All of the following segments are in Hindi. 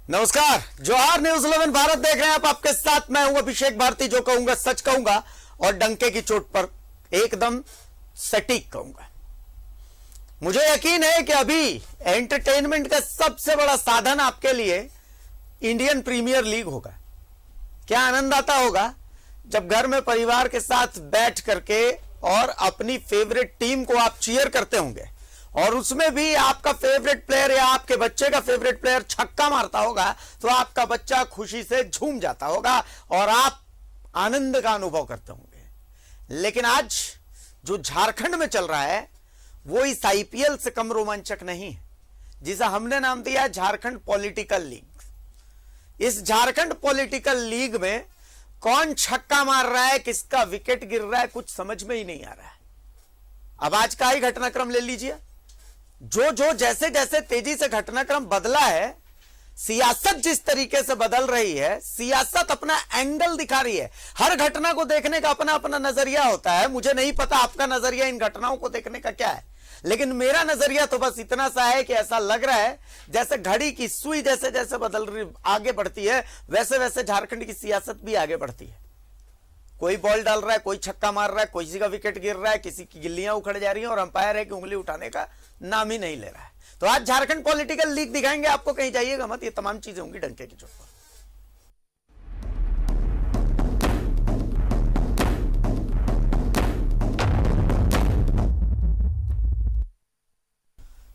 नमस्कार, जोहार। न्यूज 11 भारत देख रहे हैं आप। आपके साथ मैं हूं अभिषेक भारती। जो कहूंगा सच कहूंगा और डंके की चोट पर एकदम सटीक कहूंगा। मुझे यकीन है कि अभी एंटरटेनमेंट का सबसे बड़ा साधन आपके लिए इंडियन प्रीमियर लीग होगा। क्या आनंद आता होगा जब घर में परिवार के साथ बैठ करके और अपनी फेवरेट टीम को आप चीयर करते होंगे और उसमें भी आपका फेवरेट प्लेयर या आपके बच्चे का फेवरेट प्लेयर छक्का मारता होगा तो आपका बच्चा खुशी से झूम जाता होगा और आप आनंद का अनुभव करते होंगे। लेकिन आज जो झारखंड में चल रहा है वो इस आईपीएल से कम रोमांचक नहीं है, जिसे हमने नाम दिया झारखंड पॉलिटिकल लीग। इस झारखंड पॉलिटिकल लीग में कौन छक्का मार रहा है, किसका विकेट गिर रहा है, कुछ समझ में ही नहीं आ रहा है। अब आज का ही घटनाक्रम ले लीजिए। जो जैसे जैसे तेजी से घटनाक्रम बदला है, सियासत जिस तरीके से बदल रही है, सियासत अपना एंगल दिखा रही है। हर घटना को देखने का अपना अपना नजरिया होता है। मुझे नहीं पता आपका नजरिया इन घटनाओं को देखने का क्या है, लेकिन मेरा नजरिया तो बस इतना सा है कि ऐसा लग रहा है जैसे घड़ी की सुई जैसे जैसे बदल रही आगे बढ़ती है, वैसे वैसे झारखंड की सियासत भी आगे बढ़ती है। कोई बॉल डाल रहा है, कोई छक्का मार रहा है, किसी का विकेट गिर रहा है, किसी की गिल्लियां उखड़ जा रही हैं और अंपायर है कि उंगली उठाने का नाम ही नहीं ले रहा है। तो आज झारखंड पॉलिटिकल लीग दिखाएंगे आपको, कहीं जाइएगा मत। ये तमाम चीजें होंगी डंके की चोट पर।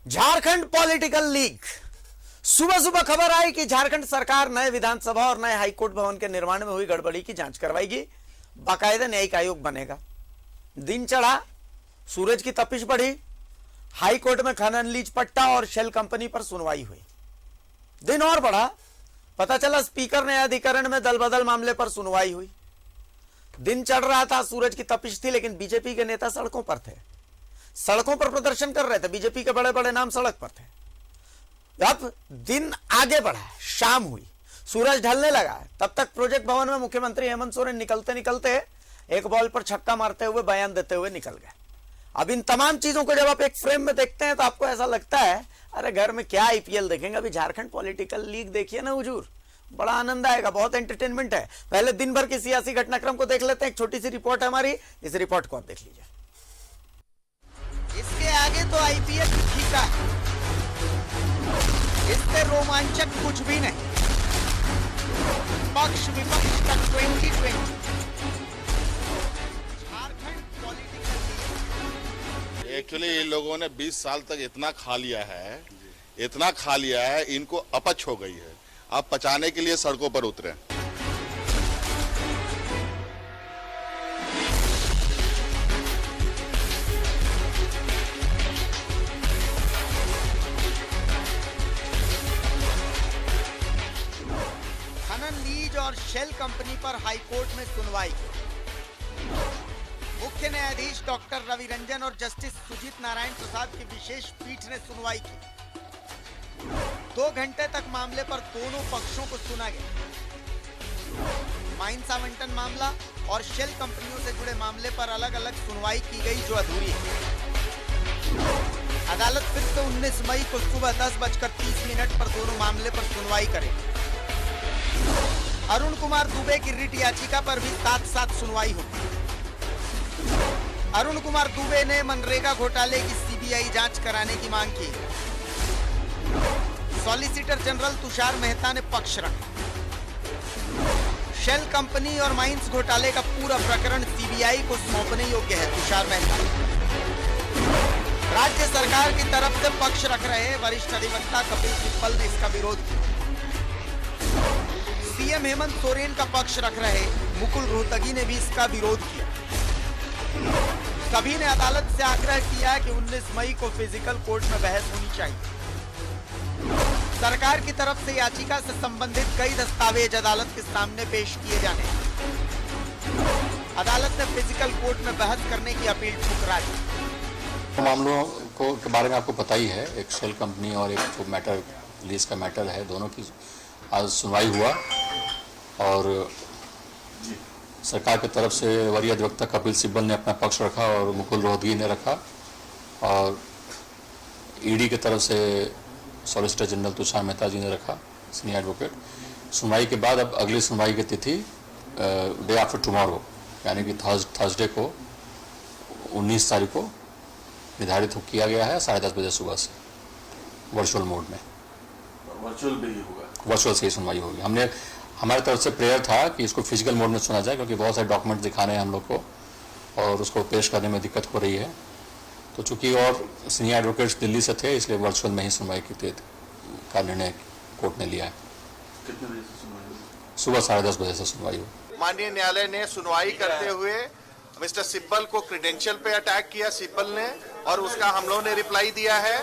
Jharkhand political league. सुबह सुबह खबर आई कि झारखंड सरकार नए विधानसभा और नए हाईकोर्ट भवन के निर्माण में हुई गड़बड़ी की जांच करवाएगी। बाकायदा न्यायिक आयोग बनेगा। दिन चढ़ा, सूरज की तपिश बढ़ी, हाईकोर्ट में खनन लीज पट्टा और शेल कंपनी पर सुनवाई हुई। दिन और बढ़ा, पता चला स्पीकर न्यायाधिकरण में दल बदल मामले पर सुनवाई हुई। दिन चढ़ रहा था, सूरज की तपिश थी, लेकिन बीजेपी के नेता सड़कों पर थे, सड़कों पर प्रदर्शन कर रहे थे। बीजेपी के बड़े बड़े नाम सड़क पर थे। अब दिन आगे बढ़ा, शाम हुई, सूरज ढलने लगा। तब तक प्रोजेक्ट भवन में मुख्यमंत्री हेमंत सोरेन निकलते निकलते एक बॉल पर छक्का मारते हुए बयान देते हुए निकल गए। अब इन तमाम चीजों को जब आप एक फ्रेम में देखते हैं तो आपको ऐसा लगता है अरे घर में क्या आईपीएल देखेंगे, अभी झारखंड पॉलिटिकल लीग देखिए ना हुजूर, बड़ा आनंद आएगा, बहुत एंटरटेनमेंट है। पहले दिन भर की सियासी घटनाक्रम को देख लेते हैं। एक छोटी सी रिपोर्ट है हमारी, इस रिपोर्ट को आप देख लीजिए। इसके आगे तो आईपीएल फीका है, इससे रोमांचक कुछ भी नहीं। पक्ष विपक्ष का 2020 Jharkhand political league. Actually in लोगों ने 20 साल तक इतना खा लिया है, इनको अपच हो गई है। अब पचाने के लिए सड़कों पर उतरे। और शेल कंपनी पर हाईकोर्ट में सुनवाई। मुख्य न्यायाधीश डॉक्टर रवि रंजन और जस्टिस सुजीत नारायण प्रसाद की विशेष पीठ ने सुनवाई की। 2 घंटे तक मामले पर दोनों पक्षों को सुना गया। माइंस आवंटन मामला और शेल कंपनियों से जुड़े मामले पर अलग अलग सुनवाई की गई जो अधूरी है। अदालत फिर से 19 मई को सुबह 10:30 पर दोनों मामले पर सुनवाई करेगी। अरुण कुमार दुबे की रिट याचिका पर भी साथ साथ सुनवाई होगी। अरुण कुमार दुबे ने मनरेगा घोटाले की सीबीआई जांच कराने की मांग की। सॉलिसिटर जनरल तुषार मेहता ने पक्ष रखा। शेल कंपनी और माइंस घोटाले का पूरा प्रकरण सीबीआई को सौंपने योग्य है, तुषार मेहता। राज्य सरकार की तरफ से पक्ष रख रहे वरिष्ठ अधिवक्ता कपिल सिब्बल ने इसका विरोध किया। सीएम हेमंत सोरेन का पक्ष रख रहे मुकुल रोहतगी ने भी इसका विरोध किया। सभी ने अदालत से आग्रह किया कि 19 मई को फिजिकल कोर्ट में बहस होनी चाहिए। सरकार की तरफ से याचिका से संबंधित कई दस्तावेज अदालत के सामने पेश किए जाने। अदालत ने फिजिकल कोर्ट में बहस करने की अपील ठुकरा दी। मामलों को के बारे में आपको पता ही है, एक शेल कंपनी और एक जो मैटर लीज का मैटर है, दोनों की आज सुनवाई हुआ और सरकार की तरफ से वरीय अधिवक्ता कपिल सिब्बल ने अपना पक्ष रखा और मुकुल रोहतगी ने रखा और ईडी की तरफ से सॉलिसिटर जनरल तुषार मेहता जी ने रखा। Senior advocate. सुनवाई के बाद अब अगली सुनवाई की तिथि डे आफ्टर टुमारो यानी कि थर्सडे को 19 तारीख को निर्धारित किया गया है 10:30 बजे सुबह से वर्चुअल मोड में। वर्चुअल भी होगा, वर्चुअल से ही सुनवाई होगी। हमने हमारी तरफ से प्रेयर था कि इसको फिजिकल मोड में सुना जाए, क्योंकि बहुत सारे डॉक्यूमेंट दिखाने हैं हम लोग को और उसको पेश करने में दिक्कत हो रही है। तो चूंकि और सीनियर एडवोकेट्स दिल्ली से थे, इसलिए वर्चुअल में ही सुनवाई का निर्णय कोर्ट ने लिया है। कितने बजे से सुनवाई होगी? सुबह 10:30 बजे से सुनवाई होगी। माननीय न्यायालय ने सुनवाई करते हुए मिस्टर सिब्बल को क्रेडेंशियल पे अटैक किया सिब्बल ने, और उसका हम लोगों ने रिप्लाई दिया है।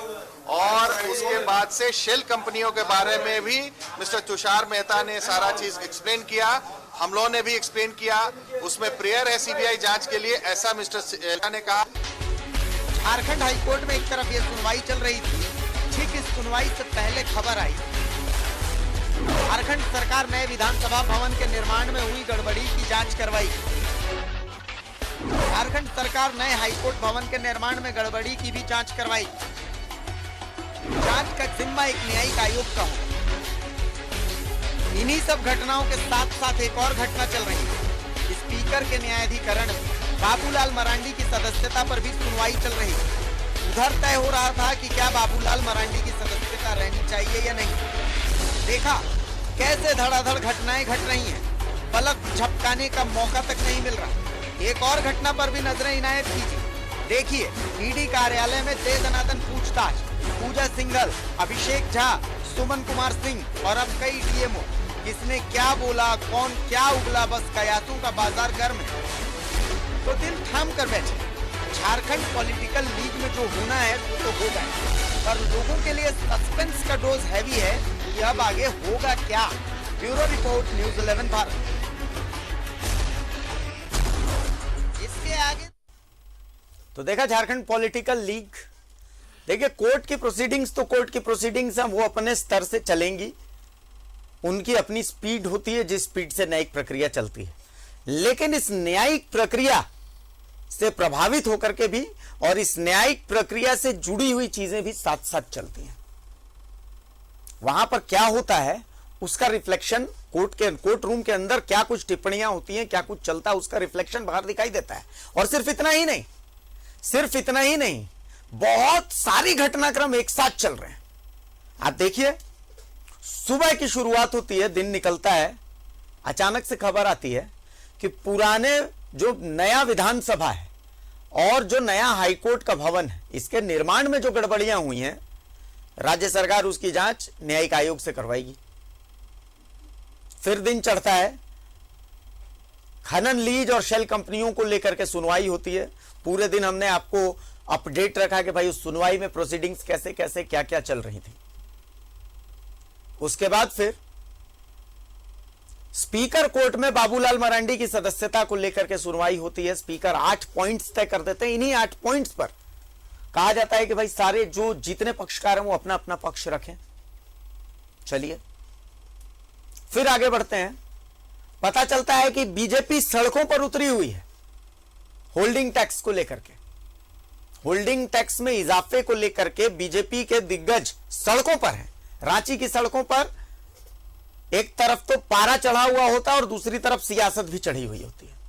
और उसके बाद से शेल कंपनियों के बारे में भी मिस्टर तुषार मेहता ने सारा चीज एक्सप्लेन किया, हम लोगों ने भी एक्सप्लेन किया। उसमें प्रेयर है सीबीआई जांच के लिए, ऐसा मिस्टर ने कहा। झारखंड हाईकोर्ट में एक तरफ ये सुनवाई चल रही थी, ठीक इस सुनवाई से पहले खबर आई झारखंड सरकार नए विधानसभा भवन के निर्माण में हुई गड़बड़ी की जांच करवाई। झारखंड सरकार नए हाईकोर्ट भवन के निर्माण में गड़बड़ी की भी जांच करवाई। जांच का जिम्मा एक न्यायिक आयोग का हो। इन्हीं सब घटनाओं के साथ साथ एक और घटना चल रही है। स्पीकर के न्यायाधिकरण में बाबूलाल मरांडी की सदस्यता पर भी सुनवाई चल रही है। उधर तय हो रहा था कि क्या बाबूलाल मरांडी की सदस्यता रहनी चाहिए या नहीं। देखा कैसे धड़ाधड़ घटनाएं घट रही हैं, पलक झपकाने का मौका तक नहीं मिल रहा। एक और घटना पर भी नजरें इनायत कीजिए। देखिए ईडी कार्यालय में दे दनादन पूछताछ, पूजा सिंघल, अभिषेक झा, सुमन कुमार सिंह और अब कई डीएमओ। किसने क्या बोला, कौन क्या उगला, बस कयासों का बाजार गर्म है। तो दिल थाम कर बैठे। झारखंड पॉलिटिकल लीग में जो होना है वो तो होगा, पर लोगों के लिए सस्पेंस का डोज हैवी है कि अब आगे होगा क्या। Bureau report, news 11 Bharat. इसके आगे तो देखा झारखंड पॉलिटिकल लीग। देखिए कोर्ट की प्रोसीडिंग्स तो कोर्ट की प्रोसीडिंग्स हैं, वो अपने स्तर से चलेंगी, उनकी अपनी स्पीड होती है जिस स्पीड से न्यायिक प्रक्रिया चलती है। लेकिन इस न्यायिक प्रक्रिया से प्रभावित होकर के भी और इस न्यायिक प्रक्रिया से जुड़ी हुई चीजें भी साथ साथ चलती हैं। वहां पर क्या होता है उसका रिफ्लेक्शन कोर्ट रूम के अंदर क्या कुछ टिप्पणियां होती हैं, क्या कुछ चलता है, उसका रिफ्लेक्शन बाहर दिखाई देता है। और सिर्फ इतना ही नहीं, बहुत सारी घटनाक्रम एक साथ चल रहे हैं। आप देखिए सुबह की शुरुआत होती है, दिन निकलता है, अचानक से खबर आती है कि पुराने जो नया विधानसभा है और जो नया हाईकोर्ट का भवन है, इसके निर्माण में जो गड़बड़ियां हुई हैं, राज्य सरकार उसकी जांच न्यायिक आयोग से करवाएगी। फिर दिन चढ़ता है, खनन लीज और शेल कंपनियों को लेकर के सुनवाई होती है। पूरे दिन हमने आपको अपडेट रखा कि भाई उस सुनवाई में प्रोसीडिंग्स कैसे कैसे क्या क्या चल रही थी। उसके बाद फिर स्पीकर कोर्ट में बाबूलाल मरांडी की सदस्यता को लेकर के सुनवाई होती है। स्पीकर 8 पॉइंट्स तय कर देते हैं। इन्हीं 8 पॉइंट्स पर कहा जाता है कि भाई सारे जो जितने पक्षकार हैं वो अपना अपना पक्ष रखें। चलिए फिर आगे बढ़ते हैं। पता चलता है कि बीजेपी सड़कों पर उतरी हुई है होल्डिंग टैक्स को लेकर के। होल्डिंग टैक्स में इजाफे को लेकर के बीजेपी के दिग्गज सड़कों पर हैं। रांची की सड़कों पर एक तरफ तो पारा चढ़ा हुआ होता है और दूसरी तरफ सियासत भी चढ़ी हुई होती है।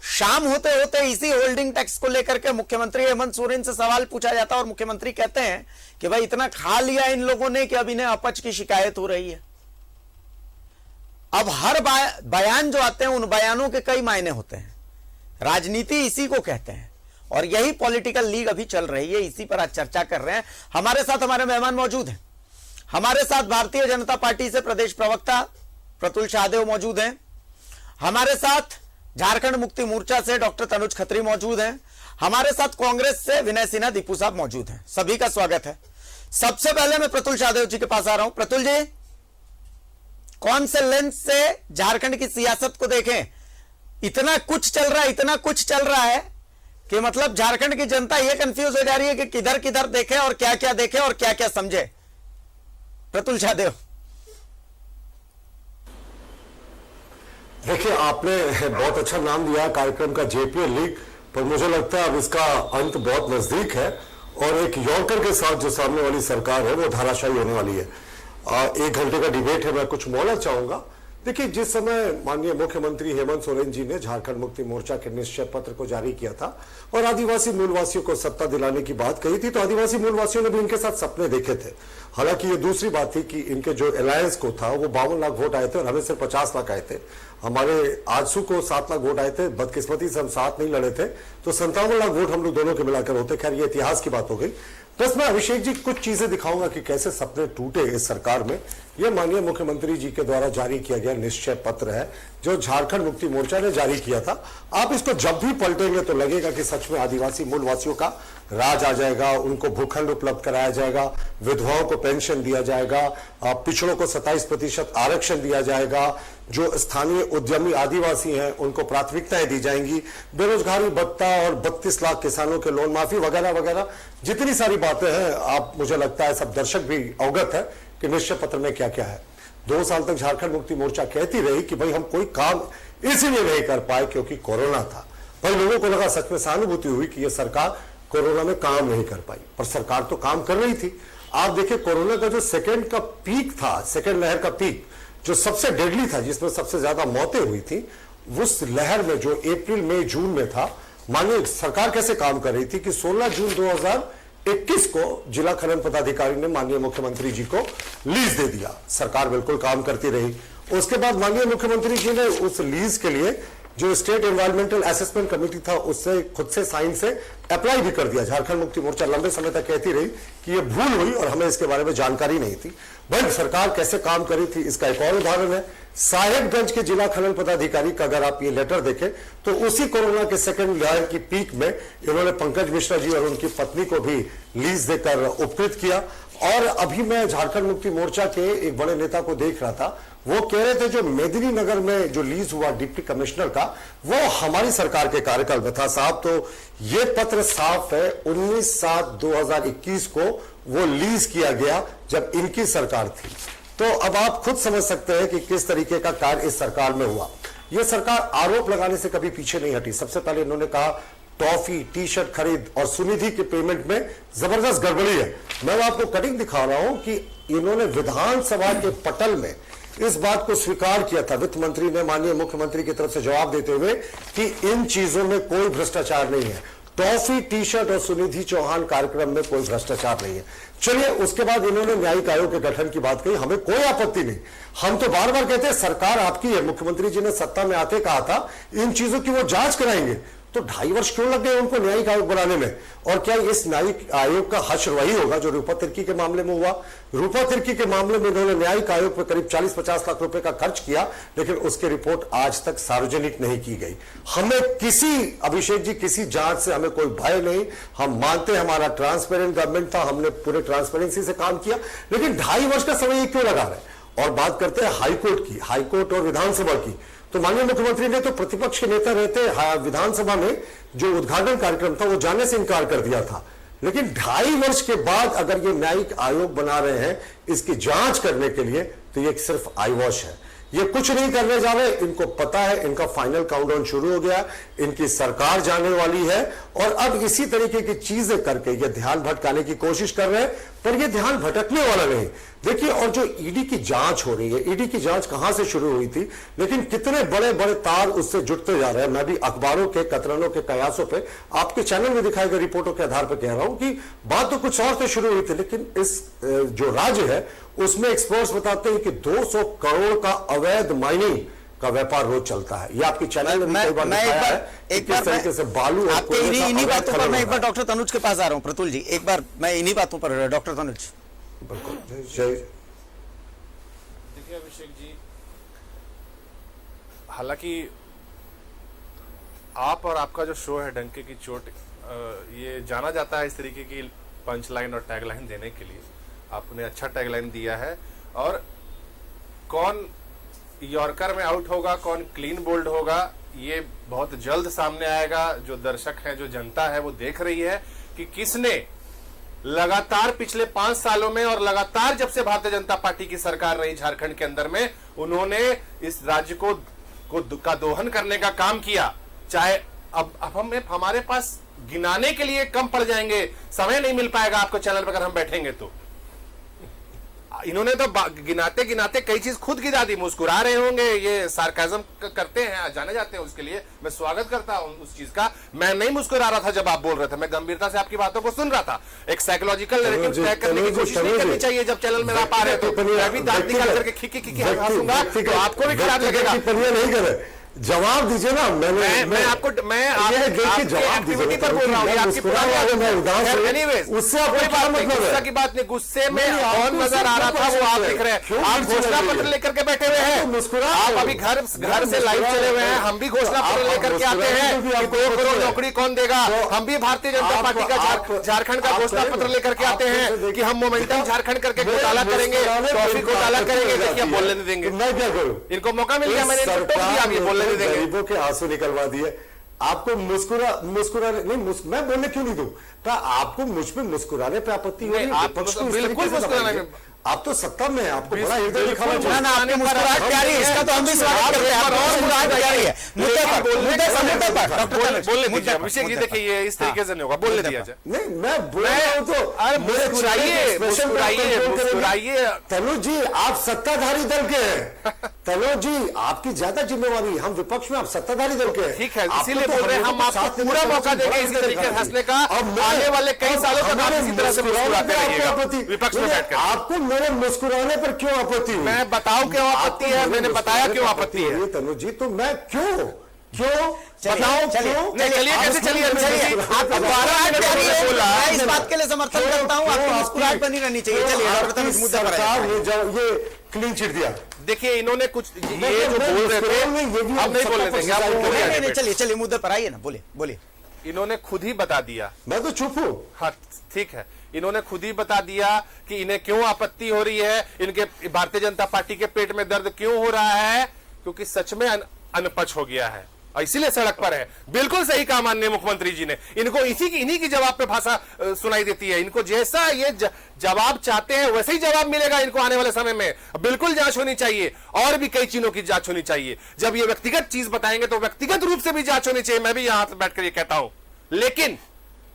शाम होते होते इसी होल्डिंग टैक्स को लेकर के मुख्यमंत्री हेमंत सोरेन से सवाल पूछा जाता है और मुख्यमंत्री कहते हैं कि भाई इतना खा लिया इन लोगों ने कि अब इन्हें अपच की शिकायत हो रही है। अब हर बयान जो आते हैं उन बयानों के कई मायने होते हैं। राजनीति इसी को कहते हैं और यही पॉलिटिकल लीग अभी चल रही है, इसी पर आज चर्चा कर रहे हैं। हमारे साथ हमारे मेहमान मौजूद हैं। हमारे साथ भारतीय जनता पार्टी से प्रदेश प्रवक्ता प्रतुल शाहदेव मौजूद हैं। हमारे साथ झारखंड मुक्ति मोर्चा से डॉक्टर तनुज खत्री मौजूद हैं। हमारे साथ कांग्रेस से विनय सिन्हा दीपू साहब मौजूद हैं। सभी का स्वागत है। सबसे पहले मैं प्रतुल शाहदेव जी के पास आ रहा हूं। प्रतुल जी, कौन से लेंस से झारखंड की सियासत को देखें? इतना कुछ चल रहा है कि मतलब झारखंड की जनता यह कंफ्यूज हो जा रही है कि किधर किधर देखे और क्या क्या देखे और क्या क्या समझे। प्रतुल शाहदेव, देखिए आपने बहुत अच्छा नाम दिया कार्यक्रम का जेपीएल लीग, पर मुझे लगता है अब इसका अंत बहुत नजदीक है और एक यॉर्कर के साथ जो सामने वाली सरकार है वो धाराशायी होने वाली है। 1 घंटे का डिबेट है, मैं कुछ मोहलत चाहूंगा। देखिए, जिस समय माननीय मुख्यमंत्री हेमंत सोरेन जी ने झारखंड मुक्ति मोर्चा के निश्चय पत्र को जारी किया था और आदिवासी मूलवासियों को सत्ता दिलाने की बात कही थी, तो आदिवासी मूलवासियों ने भी इनके साथ सपने देखे थे। हालांकि ये दूसरी बात थी कि इनके जो अलायंस को था वो 52 लाख वोट आए थे और हमें सिर्फ 50 लाख आए थे। हमारे आजसू को 7 लाख वोट आए थे, बदकिस्मती से हम साथ नहीं लड़े थे, तो 57 लाख वोट हम लोग दोनों के मिलाकर होते। खैर, ये इतिहास की बात हो गई। बस मैं अभिषेक जी कुछ चीजें दिखाऊंगा कि कैसे सपने टूटे इस सरकार में। यह माननीय मुख्यमंत्री जी के द्वारा जारी किया गया निश्चय पत्र है जो झारखंड मुक्ति मोर्चा ने जारी किया था। आप इसको जब भी पलटेंगे तो लगेगा कि सच में आदिवासी मूलवासियों का राज आ जाएगा, उनको भूखंड उपलब्ध कराया जाएगा, विधवाओं को पेंशन दिया जाएगा, पिछड़ों को 27% आरक्षण दिया जाएगा, जो स्थानीय उद्यमी आदिवासी हैं उनको प्राथमिकताएं दी जाएंगी, बेरोजगारी भत्ता और 32 लाख किसानों के लोन माफी वगैरह वगैरह जितनी सारी बातें हैं। आप, मुझे लगता है सब दर्शक भी अवगत है कि निश्चय पत्र में क्या क्या है। 2 साल तक झारखंड मुक्ति मोर्चा कहती रही कि भाई हम कोई काम इसीलिए नहीं कर पाए क्योंकि कोरोना था। भाई लोगों को लगा, सच में सहानुभूति हुई कि यह सरकार कोरोना में काम नहीं कर पाई, पर सरकार तो काम कर रही थी। आप देखिए, कोरोना का जो सेकेंड का पीक था, सेकेंड लहर का पीक जो सबसे डेडली था, जिसमें सबसे ज्यादा मौतें हुई थी, उस लहर में जो अप्रैल मई जून में था, मानिए सरकार कैसे काम कर रही थी कि 16 जून 2021 को जिला खनन पदाधिकारी ने माननीय मुख्यमंत्री जी को लीज दे दिया। सरकार बिल्कुल काम करती रही। उसके बाद माननीय मुख्यमंत्री जी ने उस लीज के लिए जो स्टेट एनवायरमेंटल असेसमेंट कमेटी था उससे खुद से साइन से अप्लाई भी कर दिया। झारखंड मुक्ति मोर्चा लंबे समय तक कहती रही कि यह भूल हुई और हमें इसके बारे में जानकारी नहीं थी। भाई सरकार कैसे काम करी थी इसका एक और उदाहरण है साहेबगंज के जिला खनन पदाधिकारी का। अगर आप ये लेटर देखें तो उसी कोरोना के सेकंड लहर की पीक में इन्होंने पंकज मिश्रा जी और उनकी पत्नी को भी लीज देकर उपकृत किया। और अभी मैं झारखंड मुक्ति मोर्चा के एक बड़े नेता को देख रहा था, वो कह रहे थे जो मेदिनी नगर में जो लीज हुआ डिप्टी कमिश्नर का, वो हमारी सरकार के कार्यकाल में था। साहब, तो ये पत्र साफ है, 19/7/2021 को वो लीज किया गया जब इनकी सरकार थी। तो अब आप खुद समझ सकते हैं कि किस तरीके का कार्य इस सरकार में हुआ। यह सरकार आरोप लगाने से कभी पीछे नहीं हटी। सबसे पहले इन्होंने कहा टॉफी, टी शर्ट खरीद और सुनिधि के पेमेंट में जबरदस्त गड़बड़ी है। मैं आपको कटिंग दिखा रहा हूं कि इन्होंने विधानसभा के पटल में इस बात को स्वीकार किया था। वित्त मंत्री ने माननीय मुख्यमंत्री की तरफ से जवाब देते हुए कि इन चीजों में कोई भ्रष्टाचार नहीं है। टॉफी, टी शर्ट और सुनिधि चौहान कार्यक्रम में कोई भ्रष्टाचार नहीं है। चलिए, उसके बाद इन्होंने न्यायिक आयोग के गठन की बात कही। हमें कोई आपत्ति नहीं। हम तो बार बार कहते हैं सरकार आपकी है। मुख्यमंत्री जी ने सत्ता में आते कहा था इन चीजों की वो जांच कराएंगे। तो 2.5 वर्ष क्यों लग गए उनको न्यायिक आयोग बनाने में? और क्या इस न्यायिक आयोग का हश्र वही होगा जो रूपा तिर्की के मामले में हुआ? रूपा तिर्की के मामले में इन्होंने न्यायिक आयोग पर करीब 40-50 लाख रुपए का खर्च किया, लेकिन उसकी रिपोर्ट आज तक सार्वजनिक नहीं की गई। हमें किसी, अभिषेक जी, किसी जांच से हमें कोई भय नहीं। हम मानते हैं हमारा ट्रांसपेरेंट गवर्नमेंट था, हमने पूरे ट्रांसपेरेंसी से काम किया, लेकिन 2.5 वर्ष का समय क्यों लगा रहे? और बात करते हैं हाईकोर्ट की, हाईकोर्ट और विधानसभा की। तो माननीय मुख्यमंत्री ने तो प्रतिपक्ष के नेता रहते विधानसभा में जो उद्घाटन कार्यक्रम था वो जाने से इनकार कर दिया था। लेकिन 2.5 वर्ष के बाद अगर ये न्यायिक आयोग बना रहे हैं इसकी जांच करने के लिए, तो ये सिर्फ आई वॉश है। ये कुछ नहीं करने जा रहे। इनको पता है इनका फाइनल काउंटडाउन शुरू हो गया, इनकी सरकार जाने वाली है और अब इसी तरीके की चीजें करके ये ध्यान भटकाने की कोशिश कर रहे हैं, पर ये ध्यान भटकने वाला नहीं। देखिए, और जो ईडी की जांच हो रही है, ईडी की जांच कहां से शुरू हुई थी, लेकिन कितने बड़े बड़े तार उससे जुड़ते जा रहे हैं। मैं भी अखबारों के कतरनों के कयासों पे, आपके चैनल में दिखाई गई रिपोर्टों के आधार पर कह रहा हूं कि बात तो कुछ और से शुरू हुई थी, लेकिन इस जो राज्य है उसमें एक्सपर्ट्स बताते हैं कि 200 करोड़ का अवैध माइनिंग का व्यापार रोज चलता है। ये आपकी चैनल में एक बार तरीके से बालू आपके इन्हीं बातों पर मैं एक बार डॉक्टर तनुज के पास आ रहा हूं। प्रतुल जी, एक बार मैं इन्हीं बातों पर, डॉक्टर तनुज। बिल्कुल। देखिए अभिषेक जी, हालांकि आप और आपका जो शो है डंके की चोट, ये जाना जाता है इस तरीके की पंच लाइन और टैग लाइन देने के लिए। आपने अच्छा टैग लाइन दिया है। और कौन यॉर्कर में आउट होगा, कौन क्लीन बोल्ड होगा, ये बहुत जल्द सामने आएगा। जो दर्शक है, जो जनता है, वो देख रही है कि किसने लगातार पिछले 5 सालों में और लगातार जब से भारतीय जनता पार्टी की सरकार रही झारखंड के अंदर में, उन्होंने इस राज्य का दोहन करने का काम किया। चाहे अब हमारे पास गिनाने के लिए कम पड़ जाएंगे, समय नहीं मिल पाएगा आपको चैनल पर अगर हम बैठेंगे तो। इन्होंने तो गिनाते गिनाते कई चीज खुद गिना दी। मुस्कुरा रहे होंगे, ये सार्काज्म करते हैं, जाने जाते हैं, उसके लिए मैं स्वागत करता हूं उस चीज का। मैं नहीं मुस्कुरा रहा था जब आप बोल रहे थे, मैं गंभीरता से आपकी बातों को सुन रहा था। एक साइकोलॉजिकल नैरेटिव तय करने की कोशिश नहीं करनी चाहिए जब चैनल में आप आ रहे हो। तो मैं भी दांत निकाल करके खिकी हंसूंगा तो आपको भी खराब लगेगा। नहीं करे, जवाब दीजिए ना। मैं आपको एक्टिविटी पर बोल रहा हूँ, आपकी पुरानी उससे गुस्सा की बात नहीं, गुस्से में कौन नजर आ रहा था वो आप दिख रहे हैं। आप घोषणा पत्र लेकर के बैठे हुए हैं, आप अभी घर से लाइव चले हुए हैं। हम भी घोषणा पत्र लेकर के आते हैं कि 2 करोड़ नौकरी कौन देगा। हम भी भारतीय जनता पार्टी का झारखंड का घोषणा पत्र लेकर के आते हैं कि हम मोमेंटम झारखंड करके घोटाला करेंगे, ट्रॉफी घोटाला करेंगे। देखिए आप बोलने नहीं देंगे, मैं क्या करूं? इनको मौका मिल गया, मैंने इनको टोक दिया, अब ये बोलने नहीं देंगे। गरीबों के आंसू निकलवा दिए। आपको मुस्कुराने नहीं, मैं बोलने क्यों नहीं दूं? आपको मुझ पे मुस्कुराने पे आपत्ति हो रही है? बिल्कुल मुस्कुराने में आप तो सत्ता में है, आपको बड़ा हृदय दिखाना चाहिए ना, आपकी मुस्कुराहट प्यारी है, इसका तो हम भी स्वागत करते हैं। आपकी मुस्कुराहट प्यारी है। मुद्दे पर बोलने दीजिए अभिषेक जी, देखिए ये इस तरीके से नहीं होगा, बोलने दिया जाए। नहीं, मैं बोल रहा हूं तो मुस्कुराइए। तनुज जी, आप सत्ताधारी दल के हैं। तनुज जी, आपकी ज्यादा जिम्मेवारी है। हम विपक्ष में, आप सत्ताधारी दल के हैं। ठीक है, इसीलिए बोल रहे हैं हम आपको पूरा मौका देंगे इसी तरीके से हंसने का। आने वाले कई सालों तक आप इसी तरह से मुस्कुराते रहिएगा विपक्ष में बैठकर। आपको मेरे मुस्कुराने पर क्यों आपत्ति हुई? मैं बताऊं क्यों आपत्ति है, मैंने बताया क्यों आपत्ति है। तनुज जी, तो मैं क्यों बताओ क्यों? चलिए कैसे चलिए मैं इस बात के लिए समर्थन करता हूँ, आपकी मुस्कुराहट बनी रहनी चाहिए। चलिए डॉक्टर तनुज, इस मुद्दे पर ये क्लीन चिट दिया। देखिए इन्होंने कुछ ये जो बोल रहे थे, आप नहीं बोलने देंगे, आप नहीं, चलिए मुद्दे पर आइए ना, बोलिए। इन्होंने खुद ही बता दिया। मैं तो चुप हूं। हाँ ठीक है, इन्होंने खुद ही बता दिया कि इन्हें क्यों आपत्ति हो रही है, इनके भारतीय जनता पार्टी के पेट में दर्द क्यों हो रहा है, क्योंकि सच में अनपच हो गया है और इसीलिए सड़क पर है। बिल्कुल सही कहा माननीय मुख्यमंत्री जी ने। इनको इन्हीं की जवाब पे भाषा सुनाई देती है। इनको जैसा ये जवाब चाहते हैं वैसे ही जवाब मिलेगा इनको आने वाले समय में। बिल्कुल जांच होनी चाहिए और भी कई चीजों की जांच होनी चाहिए। जब ये व्यक्तिगत चीज बताएंगे तो व्यक्तिगत रूप से भी जांच होनी चाहिए। मैं भी यहां बैठकर ये कहता हूं, लेकिन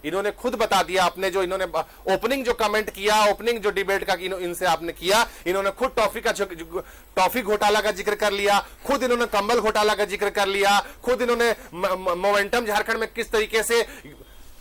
इन्होंने खुद बता दिया। अपने जो इन्होंने ओपनिंग जो कमेंट किया, ओपनिंग जो डिबेट का इनसे आपने किया, इन्होंने खुद टॉफी घोटाला का जिक्र कर लिया, खुद इन्होंने कंबल घोटाला का जिक्र कर लिया, खुद इन्होंने मोमेंटम झारखंड में किस तरीके से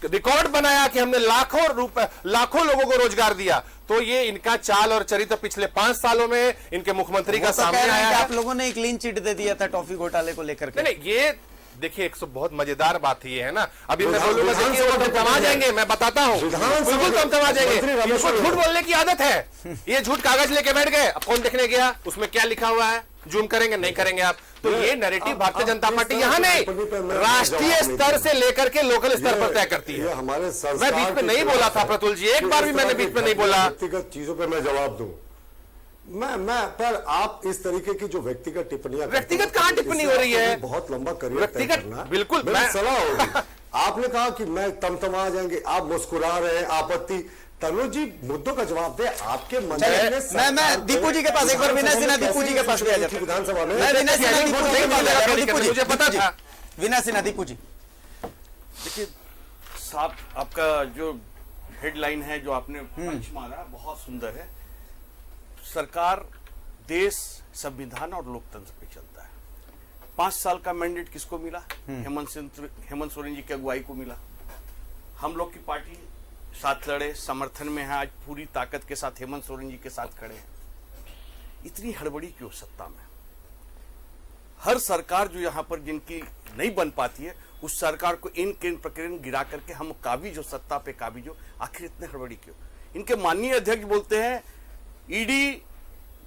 रिकॉर्ड बनाया कि हमने लाखों लोगों को रोजगार दिया। तो ये इनका चाल और चरित्र पिछले 5 सालों में इनके मुख्यमंत्री का सामने आया है। आप लोगों ने क्लीन चिट दे दिया था टॉफी घोटाले को लेकर के। नहीं, ये देखिए एक बहुत मजेदार बात ये है ना, अभी मैं बोलूंगा देखिए वो तमा जाएंगे, मैं बताता हूँ बिल्कुल तमा जाएंगे। इनको झूठ बोलने की आदत है। ये झूठ कागज लेके बैठ गए, अब कौन देखने गया उसमें क्या लिखा हुआ है, जूम करेंगे नहीं करेंगे आप। तो ये नैरेटिव भारतीय जनता पार्टी यहाँ नहीं, राष्ट्रीय स्तर से लेकर के लोकल स्तर पर तय करती है। मैं बीच में नहीं बोला था प्रतुल जी, एक बार भी मैंने बीच में नहीं बोला। व्यक्तिगत चीजों पर मैं जवाब दूं, मैं पर आप इस तरीके की जो व्यक्तिगत टिप्पणियां, व्यक्तिगत कहां टिप्पणी हो रही है? बहुत लंबा करियर व्यक्तिगत बिल्कुल सलाह होगी। आपने कहा कि मैं तमतमा जाएंगे, आप मुस्कुरा रहे हैं, आपत्ति। तनुज जी, मुद्दों का जवाब दे। आपके मैं दीपू जी के पास एक बार विनय सिन्हा दीपू जी के पास विधानसभा में मुझे पता था। विनय सिन्हा दीपू जी, देखिए साहब, आपका जो हेडलाइन है जो आपने पंच मारा बहुत सुंदर है। सरकार, देश संविधान और लोकतंत्र पे चलता है। 5 साल का मैंडेट किसको मिला? हेमंत सोरेन जी की अगुवाई को मिला। हम लोग की पार्टी साथ लड़े, समर्थन में है, आज पूरी ताकत के साथ हेमंत सोरेन जी के साथ खड़े हैं। इतनी हड़बड़ी क्यों सत्ता में? हर सरकार जो यहाँ पर जिनकी नहीं बन पाती है, उस सरकार को इन प्रकरण गिरा करके हम काबिज हो, सत्ता पे काबिज हो। आखिर इतने हड़बड़ी क्यों? इनके माननीय अध्यक्ष बोलते हैं ईडी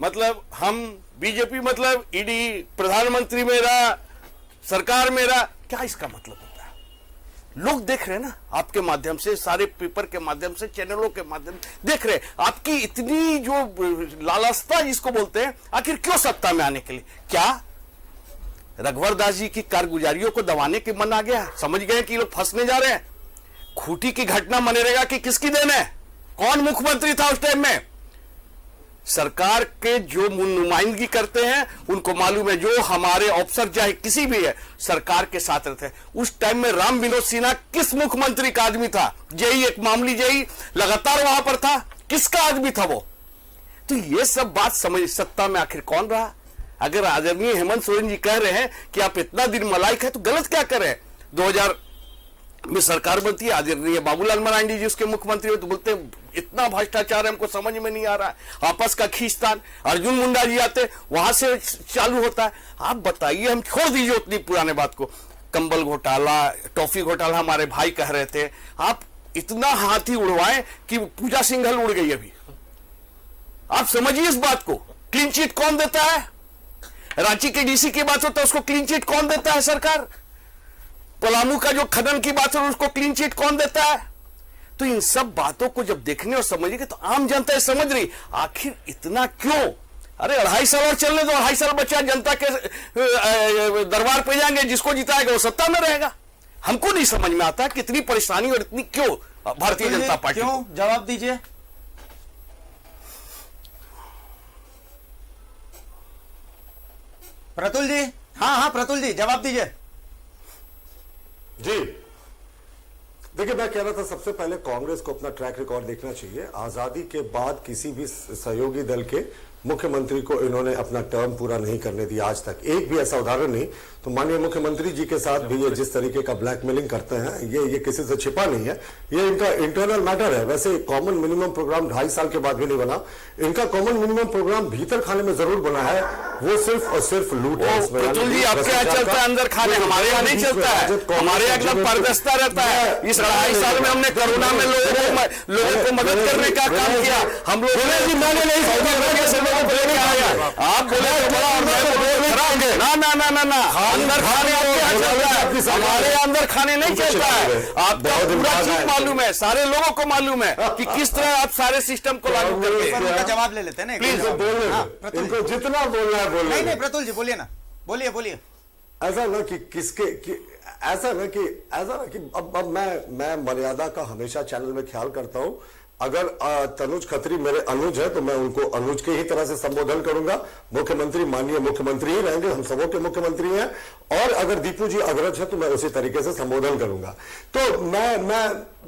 मतलब हम बीजेपी, मतलब ईडी प्रधानमंत्री मेरा, सरकार मेरा। क्या इसका मतलब होता है? लोग देख रहे हैं ना, आपके माध्यम से, सारे पेपर के माध्यम से, चैनलों के माध्यम से देख रहे हैं आपकी इतनी जो लालसता जिसको बोलते हैं। आखिर क्यों सत्ता में आने के लिए? क्या रघुवर दास जी की कारगुजारियों को दबाने के मन आ गया? समझ गए कि लोग फंसने जा रहे हैं? खूंटी की घटना मनेरेगा कि किसकी देन है? कौन मुख्यमंत्री था उस टाइम में? सरकार के जो नुमाइंदगी करते हैं उनको मालूम है, जो हमारे ऑफिसर चाहे किसी भी है सरकार के साथ रहते हैं। उस टाइम में राम विनोद सिन्हा किस मुख्यमंत्री का आदमी था? जेई, एक मामूली जेई लगातार वहां पर था। किसका आदमी था वो? तो ये सब बात समझ, सत्ता में आखिर कौन रहा? अगर आदरणीय हेमंत सोरेन जी कह रहे हैं कि आप इतना दिन मलाइक है, तो गलत क्या करें? 2000 में सरकार बनती है, आदरणीय बाबूलाल मरांडी जी उसके मुख्यमंत्री हो, तो बोलते हैं इतना भ्रष्टाचार हमको समझ में नहीं आ रहा है, आपस का खींचतान। अर्जुन मुंडा जी आते, वहां से चालू होता है। आप बताइए, हम छोड़ दीजिए उतनी पुराने बात को, कंबल घोटाला, टॉफी घोटाला हमारे भाई कह रहे थे, आप इतना हाथी उड़वाए कि पूजा सिंघल उड़ गई अभी। आप समझिए इस बात को, क्लीन चिट कौन देता है? रांची के डीसी की बात होता है, उसको क्लीन चिट कौन देता है? सरकार। पलामू का जो खनन की बात है, उसको क्लीन चिट कौन देता है? तो इन सब बातों को जब देखने और समझेंगे तो आम जनता समझ रही आखिर इतना क्यों। अरे 2.5 साल और चलने दो, 2.5 साल बचा, जनता के दरबार पे जाएंगे, जिसको जिताएगा वो सत्ता में रहेगा। हमको नहीं समझ में आता कितनी परेशानी और इतनी क्यों भारतीय जनता पार्टी। क्यों? जवाब दीजिए। प्रतुल जी, हाँ प्रतुल जी जवाब दीजिए। जी देखिए, मैं कह रहा था सबसे पहले कांग्रेस को अपना ट्रैक रिकॉर्ड देखना चाहिए। आजादी के बाद किसी भी सहयोगी दल के मुख्यमंत्री को इन्होंने अपना टर्म पूरा नहीं करने दिया आज तक, एक भी ऐसा उदाहरण नहीं। तो माननीय मुख्यमंत्री जी के साथ भी ये जिस तरीके का ब्लैकमेलिंग करते हैं, ये किसी से छिपा नहीं है, ये इनका इंटरनल मैटर है। वैसे कॉमन मिनिमम प्रोग्राम 2.5 साल के बाद भी नहीं बना। इनका कॉमन मिनिमम प्रोग्राम भीतर खाने में जरूर बना है, वो सिर्फ और सिर्फ लूट है। प्रतुल जी, आपके यहाँ चलता है अंदर खाने, हमारे यहाँ नहीं चलता है। हमारे यहाँ एकदम पारदर्शिता रहता है। इस 2.5 साल में हमने कोरोना में लोगों को मदद करने का काम किया। हम लोग आप बोले ना अंदर खाने आपके यहाँ चलता है, हमारे अंदर खाने नहीं चलता है। आपका पूरा चीज मालूम है, सारे लोगों को मालूम है कि किस तरह आप सारे सिस्टम को लागू करते हैं। उनका जवाब ले लेते हैं ना, प्लीज बोलिए, इनको जितना बोलना है बोलिए। नहीं प्रतुल जी बोलिए ना, बोलिए। ऐसा ना कि ऐसा ना कि अब मैं मर्यादा का हमेशा चैनल में ख्याल करता हूं। अगर तनुज खत्री मेरे अनुज है तो मैं उनको अनुज के ही तरह से संबोधन करूंगा। मुख्यमंत्री माननीय मुख्यमंत्री ही रहेंगे, हम सबों के मुख्यमंत्री हैं। और अगर दीपू जी अग्रज है तो मैं उसी तरीके से संबोधन करूंगा। तो मैं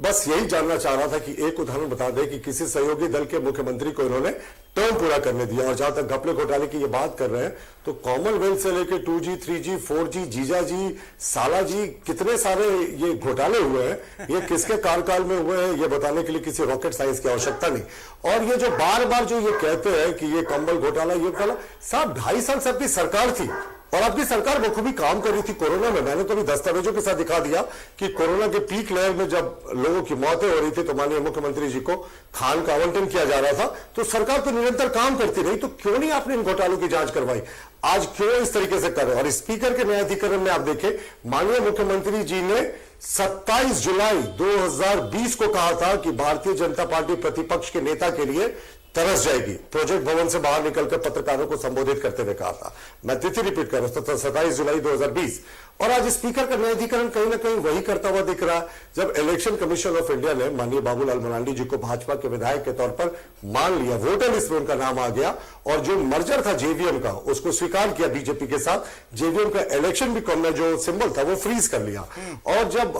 बस यही जानना चाह रहा था कि एक उदाहरण बता दें कि किसी सहयोगी दल के मुख्यमंत्री को इन्होंने टर्म पूरा करने दिया। और जहां तक घपले घोटाले की ये बात कर रहे हैं, तो कॉमनवेल्थ से लेकर 2G 3G 4G जीजा जी साला जी कितने सारे ये घोटाले हुए हैं, ये किसके कार्यकाल में हुए हैं, ये बताने के लिए किसी रॉकेट साइंस की आवश्यकता नहीं। और ये जो बार बार जो ये कहते हैं कि ये कंबल घोटाला, ये घोटाला, साहब 2.5 साल से आपकी सरकार थी और आपकी सरकार बखूबी काम कर रही थी कोरोना में। मैंने तो अभी दस्तावेजों के साथ दिखा दिया कि कोरोना के पीक लेवल में जब लोगों की मौतें हो रही थी तो माननीय मुख्यमंत्री जी को खान का आवंटन किया जा रहा था। तो सरकार तो निरंतर काम करती रही, तो क्यों नहीं आपने इन घोटालों की जांच करवाई? आज क्यों इस तरीके से कर रहे हैं? और स्पीकर के न्यायाधिकरण में आप देखें, माननीय मुख्यमंत्री जी ने 27 जुलाई 2020 को कहा था कि भारतीय जनता पार्टी प्रतिपक्ष के नेता के लिए तरस जाएगी। प्रोजेक्ट भवन से बाहर निकलकर पत्रकारों को संबोधित करते हुए कहा था। मैं तिथि रिपीट कर रहा हूं, 27 जुलाई 2020। और आज स्पीकर का न्यायाधिकरण कहीं ना कहीं वही करता हुआ दिख रहा है। जब इलेक्शन कमीशन ऑफ इंडिया ने माननीय बाबूलाल मरांडी जी को भाजपा के विधायक के तौर पर मान लिया, वोटर लिस्ट में उनका नाम आ गया, और जो मर्जर था जेवीएम का उसको स्वीकार किया बीजेपी के साथ। जेवीएम का इलेक्शन भी कम जो सिंबल था वो फ्रीज कर लिया। और जब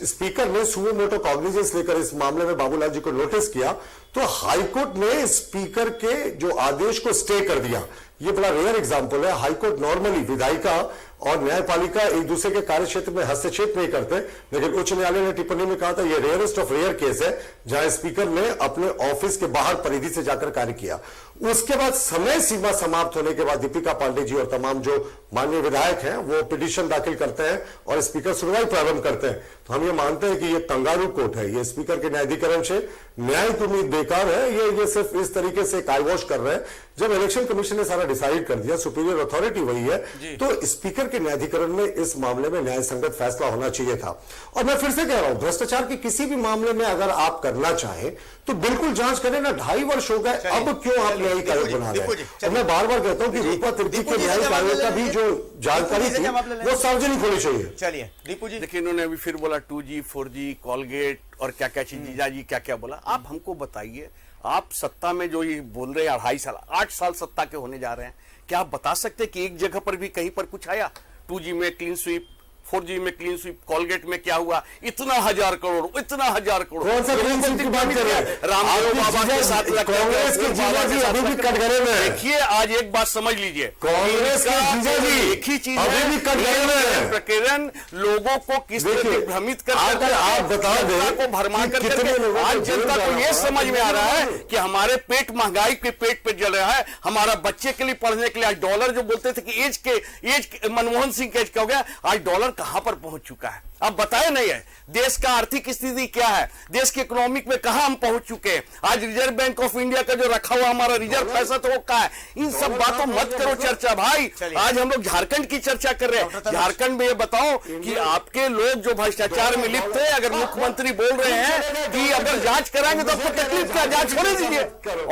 स्पीकर ने सुओ मोटो कॉग्निजेंस लेकर इस मामले में बाबूलाल जी को नोटिस किया, तो हाईकोर्ट ने स्पीकर के जो आदेश को स्टे कर दिया। ये बड़ा रेयर एग्जांपल है। हाईकोर्ट नॉर्मली विधायिका और न्यायपालिका एक दूसरे के कार्य क्षेत्र में हस्तक्षेप नहीं करते, लेकिन उच्च न्यायालय ने टिप्पणी में कहा था ये रेयरेस्ट ऑफ रेयर केस है जहां स्पीकर ने अपने ऑफिस के बाहर परिधि से जाकर कार्य किया। उसके बाद समय सीमा समाप्त होने के बाद दीपिका पांडे जी और तमाम जो माननीय विधायक हैं वो पिटीशन दाखिल करते हैं और स्पीकर सुनवाई प्रारंभ करते हैं। तो हम ये मानते हैं कि ये कंगारू कोर्ट है, ये स्पीकर के न्यायाधिकरण से न्याय की उम्मीद बेकार है। ये सिर्फ इस तरीके से काइवॉश कर रहे हैं। जब इलेक्शन कमीशन ने सारा डिसाइड कर दिया, सुपीरियर अथॉरिटी वही है, तो स्पीकर के न्यायाधिकरण में इस मामले में न्याय संगत फैसला होना चाहिए था। और मैं फिर से कह रहा हूं, भ्रष्टाचार के किसी भी मामले में अगर आप करना चाहें तो बिल्कुल जांच करें ना। 2.5 वर्ष हो गए, अब क्यों आप न्यायिक आयोग बना रहे हैं? और मैं बार बार कहता हूं कि रूपा तिर्की के न्यायिक आयोग का भी जो जानकारी थी वो सार्वजनिक होनी चाहिए। चलिए दीपू जी। देखिए, इन्होंने अभी फिर बोला 2G 4G कॉलगेट और क्या क्या चीज, जीजा जी क्या क्या बोला। आप हमको बताइए, आप सत्ता में जो ये बोल रहे हैं 2.5 साल 8 साल सत्ता के होने जा रहे हैं, क्या आप बता सकते हैं कि एक जगह पर भी कहीं पर कुछ आया? 2G में क्लीन स्वीप, 4G में क्लीन स्वीप, कॉलगेट में क्या हुआ, इतना 1000 करोड़, इतना 1000 करोड़। कौन सा क्लीन स्वीप की बात कर रहे हैं? रामदेव बाबा के साथ कांग्रेस के जीजा जी अभी भी कटघरे में है। देखिए, आज एक बात समझ लीजिए, कांग्रेस के जीजा जी एक ही चीज अभी भी कटघरे में है। प्रकरण लोगों को किस तरह से भ्रमित कर, अगर आप बता दें को भरमा कि कर कितने लोगों आज को जनता जेल को जाना ये पड़ा। समझ में आ रहा है कि हमारे पेट महंगाई के पेट पे जल रहा है। हमारा बच्चे के लिए पढ़ने के लिए आज डॉलर, जो बोलते थे कि एज मनमोहन सिंह का एज क्या हो गया, आज डॉलर कहां पर पहुंच चुका है, अब बताए नहीं है। देश का आर्थिक स्थिति क्या है, देश के इकोनॉमिक में कहां हम पहुंच चुके हैं। आज रिजर्व बैंक ऑफ इंडिया का जो रखा हुआ हमारा रिजर्व पैसा तो वो कहा है। इन सब बातों मत करो चर्चा भाई। आज हम लोग झारखंड की चर्चा कर रहे हैं। झारखंड में ये बताओ कि आपके लोग जो भ्रष्टाचार में लिप्त है, अगर मुख्यमंत्री बोल रहे हैं कि अगर जांच कराएंगे तो आपको तकलीफ क्या, जांच होने दीजिए।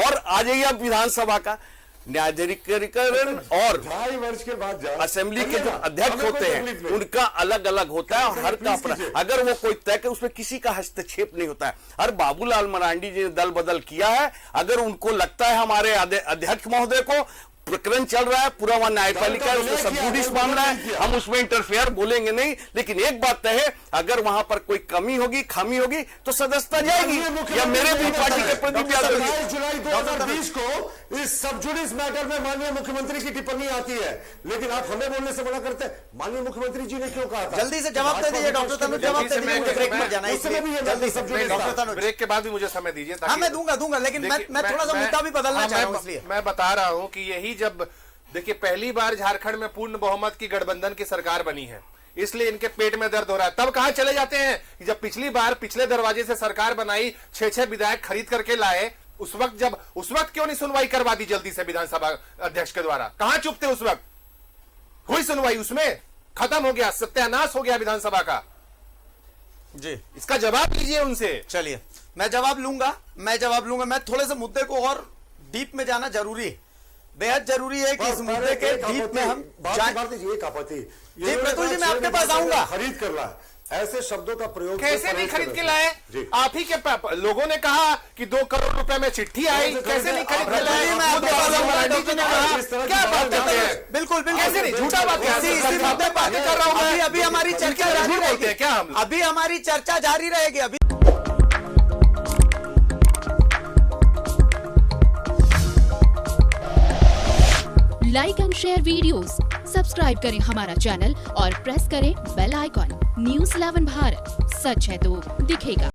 और आ जाइए आप विधानसभा का न्यायाधिकरण और 2.5 वर्ष के बाद असेंबली के जो अध्यक्ष होते हैं उनका अलग अलग होता है, और हर का अपना, अगर वो कोई तय करे उसमें किसी का हस्तक्षेप नहीं होता है। और बाबूलाल मरांडी जी ने दल बदल किया है, अगर उनको लगता है हमारे अध्यक्ष महोदय को प्रकरण चल रहा है पूरा, वहां न्यायपालिका है, उसमें सबजुडिस मामला है, हम उसमें इंटरफेयर बोलेंगे नहीं। लेकिन एक बात तय है, अगर वहां पर कोई कमी होगी, खामी होगी तो सदस्यता जाएगी, या मेरे भी पार्टी के प्रदीप यादव। 27 जुलाई 2020 को इस सबजुडिस मैटर में माननीय मुख्यमंत्री की टिप्पणी आती है, लेकिन आप हमें बोलने से मना करते हैं। माननीय मुख्यमंत्री जी ने क्यों कहा था? जल्दी से जवाब दे दीजिए डॉक्टर तनुज, जवाब दे दीजिए, मुझे ब्रेक में जाना है उसमें भी ये जल्दी से डॉक्टर तनुज। ब्रेक के बाद भी मुझे समय दीजिए। हाँ मैं दूंगा, लेकिन मैं थोड़ा सा मुद्दा भी बदलना चाह रहा हूँ, इसलिए मैं बता रहा हूं कि यही, जब देखिए पहली बार झारखंड में पूर्ण बहुमत की गठबंधन की सरकार बनी है, इसलिए इनके पेट में दर्द हो रहा है। तब कहां चले जाते हैं जब पिछली बार पिछले दरवाजे से सरकार बनाई, 6 विधायक खरीद करके लाए, उस वक्त क्यों नहीं सुनवाई करवा दी जल्दी से विधानसभा अध्यक्ष के द्वारा? कहां चुप थे उस वक्त? कोई सुनवाई, उसमें खत्म हो गया, सत्यानाश हो गया विधानसभा का जी। इसका जवाब लीजिए उनसे। चलिए मैं जवाब लूंगा। मैं थोड़े से मुद्दे को और डीप में जाना जरूरी है, बेहद जरूरी है कि इस मुद्दे के डीप में हम एक आपत्ति जी प्रतुल जी, मैं आपके पास आऊंगा। खरीद कर रहा है, ऐसे शब्दों का प्रयोग कैसे नहीं खरीद के लाए? आप ही के लोगों ने कहा कि 2 करोड़ रुपए में चिट्ठी आई, कैसे नहीं खरीद के लाए? मैं आपके पास आऊंगा, डॉक्टर ने कहा क्या बात करते हैं? बिल्कुल कैसे नहीं, झूठा बात इसी मुद्दे पर कर रहा हूं मैं। अभी हमारी चर्चा जारी रहेगी। क्या हम अभी हमारी चर्चा जारी रहेगी। अभी like and share videos, subscribe करें हमारा चैनल और प्रेस करें बेल आइकॉन। न्यूज़ 11 भारत, सच है तो दिखेगा।